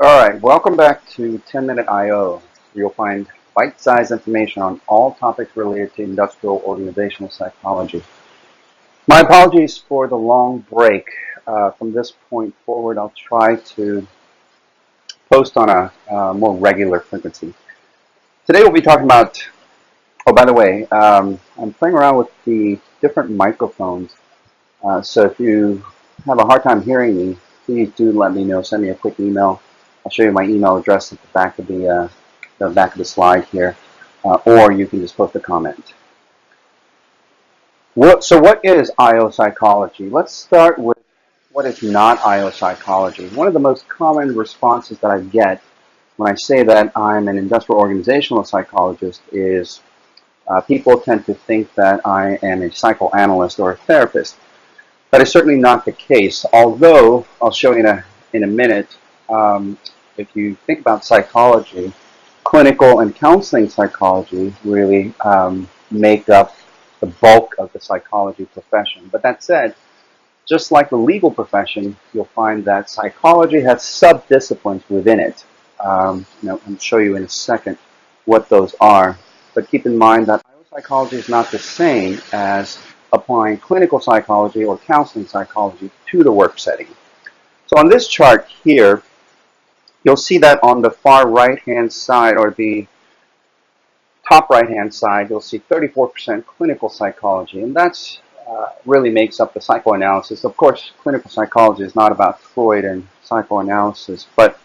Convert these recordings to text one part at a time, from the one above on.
Alright, welcome back to 10-Minute IO. You'll find bite-sized information on all topics related to industrial organizational psychology. My apologies for the long break. From this point forward, I'll try to post on a more regular frequency. Today we'll be talking about, oh, by the way, I'm playing around with the different microphones. So if you have a hard time hearing me, please do let me know. Send me a quick email. I'll show you my email address at the back of the slide here, or you can just post a comment. So what is IO psychology? Let's start with what is not IO psychology. One of the most common responses that I get when I say that I'm an industrial organizational psychologist is people tend to think that I am a psychoanalyst or a therapist. That is certainly not the case, although I'll show you in a minute. If you think about psychology, clinical and counseling psychology really make up the bulk of the psychology profession. But that said, just like the legal profession, you'll find that psychology has sub-disciplines within it. I'll show you in a second what those are. But keep in mind that psychology is not the same as applying clinical psychology or counseling psychology to the work setting. So on this chart here, you'll see that on the far right-hand side, or the top right-hand side, you'll see 34% clinical psychology, and that's really makes up the psychoanalysis. Of course, clinical psychology is not about Freud and psychoanalysis, but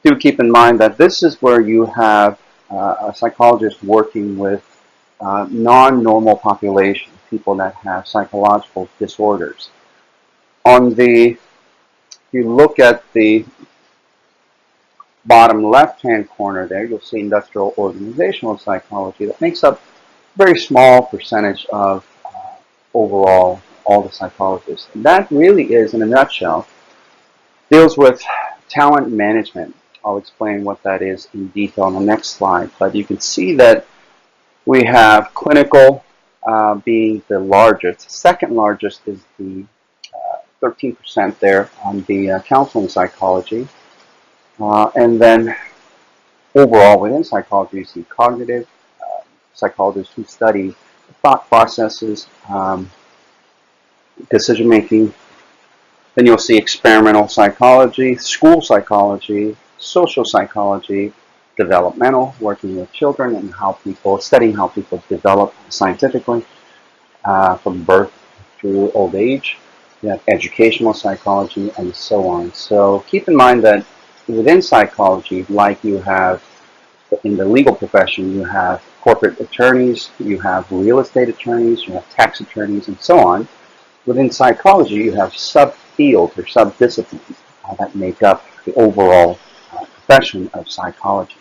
do keep in mind that this is where you have a psychologist working with non-normal population, people that have psychological disorders. If you look at the bottom left-hand corner there, you'll see industrial organizational psychology. That makes up a very small percentage of overall all the psychologists. And that really is, in a nutshell, deals with talent management. I'll explain what that is in detail on the next slide. But you can see that we have clinical being the largest. Second largest is the 13% there on the counseling psychology. And then overall within psychology, you see cognitive psychologists who study thought processes, decision making. Then you'll see experimental psychology, school psychology, social psychology, developmental, working with children and studying how people develop scientifically from birth through old age. You have educational psychology and so on. So keep in mind that within psychology, like you have in the legal profession, you have corporate attorneys, you have real estate attorneys, you have tax attorneys, and so on. Within psychology, you have subfields or subdisciplines that make up the overall profession of psychology.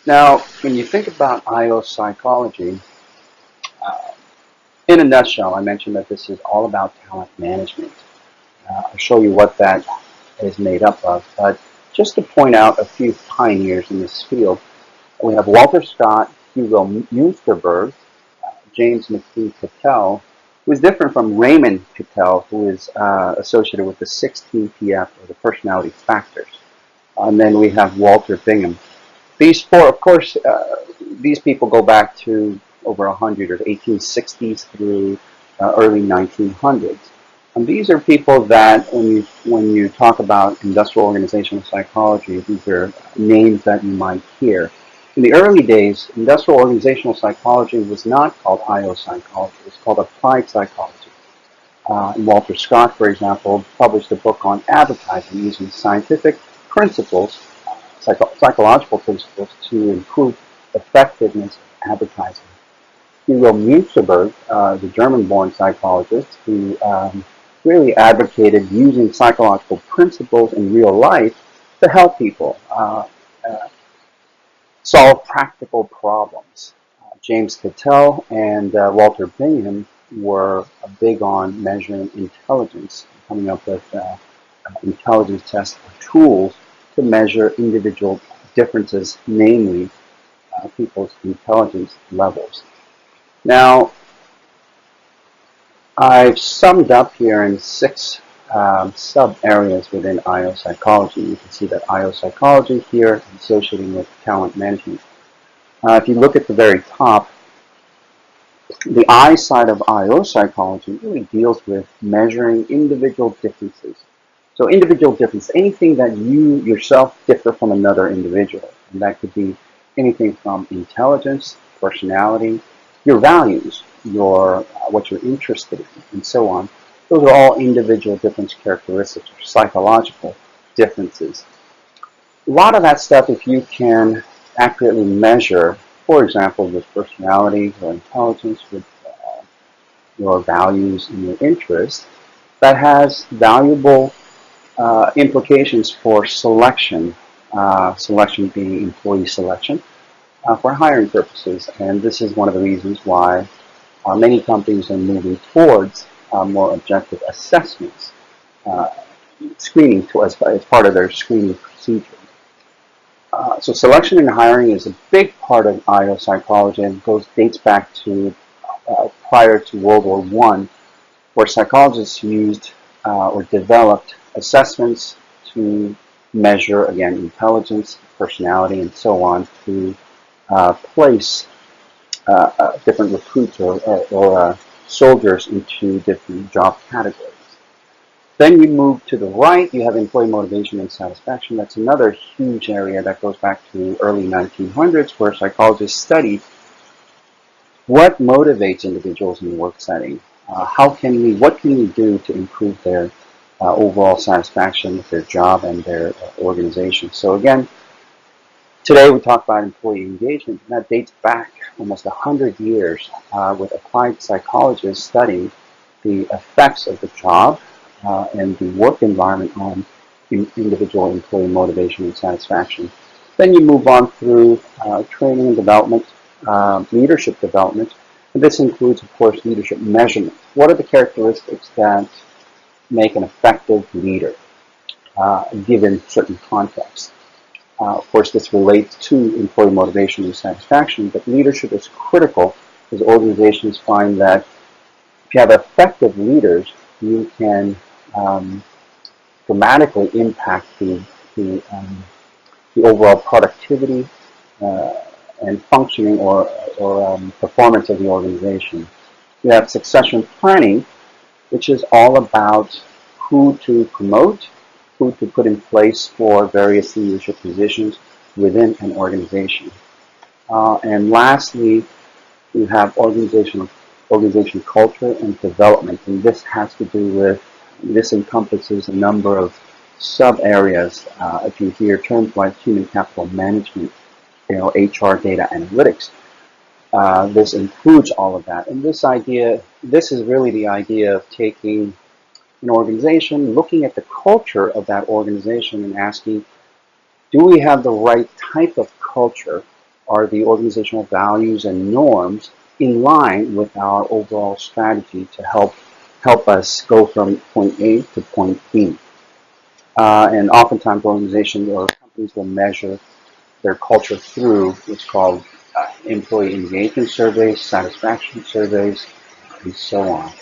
Now, when you think about IO psychology, in a nutshell, I mentioned that this is all about talent management. I'll show you what that is made up of. But just to point out a few pioneers in this field, we have Walter Scott, Hugo Münsterberg, James McKee Cattell, who is different from Raymond Cattell, who is associated with the 16 PF, or the personality factors. And then we have Walter Bingham. These four, of course, these people go back to over 100, or the 1860s through early 1900s. And these are people that, when you talk about industrial organizational psychology, these are names that you might hear. In the early days, industrial organizational psychology was not called IO psychology. It was called applied psychology. Walter Scott, for example, published a book on advertising using scientific principles, psychological principles, to improve effectiveness of advertising. Hugo Münsterberg, the German-born psychologist, who really advocated using psychological principles in real life to help people solve practical problems. James Cattell and Walter Bingham were big on measuring intelligence, coming up with intelligence tests or tools to measure individual differences, namely people's intelligence levels. Now, I've summed up here in 6 sub areas within IO psychology. You can see that IO psychology here associating with talent management. If you look at the very top, the I side of IO psychology really deals with measuring individual differences. So individual difference, anything that you yourself differ from another individual. And that could be anything from intelligence, personality, your values, your what you're interested in, and so on. Those are all individual difference characteristics or psychological differences. A lot of that stuff, if you can accurately measure, for example, with personality or intelligence, with your values and your interests, that has valuable implications for selection, selection being employee selection, for hiring purposes. And this is one of the reasons why many companies are moving towards more objective assessments, uh, screening as part of their screening procedure. So selection and hiring is a big part of IO psychology and dates back to prior to World War I, where psychologists used or developed assessments to measure, again, intelligence, personality, and so on, to place different recruits or soldiers into different job categories. Then you move to the right, you have employee motivation and satisfaction. That's another huge area that goes back to early 1900s, where psychologists studied what motivates individuals in the work setting. What can we do to improve their overall satisfaction with their job and their organization? So again, today we talk about employee engagement, and that dates back almost 100 years with applied psychologists studying the effects of the job and the work environment on individual employee motivation and satisfaction. Then you move on through training and development, leadership development, and this includes, of course, leadership measurement. What are the characteristics that make an effective leader given certain contexts? Of course, this relates to employee motivation and satisfaction, but leadership is critical because organizations find that if you have effective leaders, you can dramatically impact the overall productivity and functioning or performance of the organization. You have succession planning, which is all about who to promote, who to put in place for various leadership positions within an organization. And lastly, you have organization culture and development, and this encompasses a number of sub areas. If you hear terms like human capital management, HR, data analytics, this includes all of that. And this is really the idea of taking an organization, looking at the culture of that organization and asking, do we have the right type of culture? Are the organizational values and norms in line with our overall strategy to help us go from point A to point B? And oftentimes organizations or companies will measure their culture through what's called employee engagement surveys, satisfaction surveys, and so on.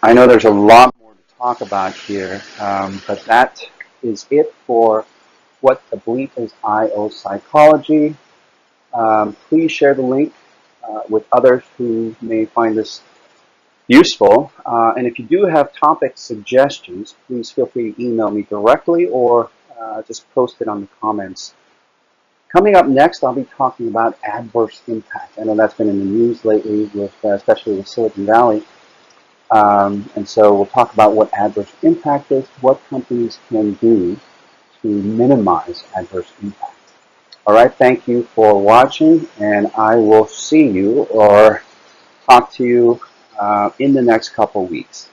I know there's a lot more to talk about here, but that is it for what the belief is IO psychology. Please share the link with others who may find this useful. And if you do have topic suggestions, please feel free to email me directly or just post it on the comments. Coming up next, I'll be talking about adverse impact. I know that's been in the news lately, especially with Silicon Valley. And so we'll talk about what adverse impact is, what companies can do to minimize adverse impact. All right, thank you for watching, and I will see you or talk to you in the next couple weeks.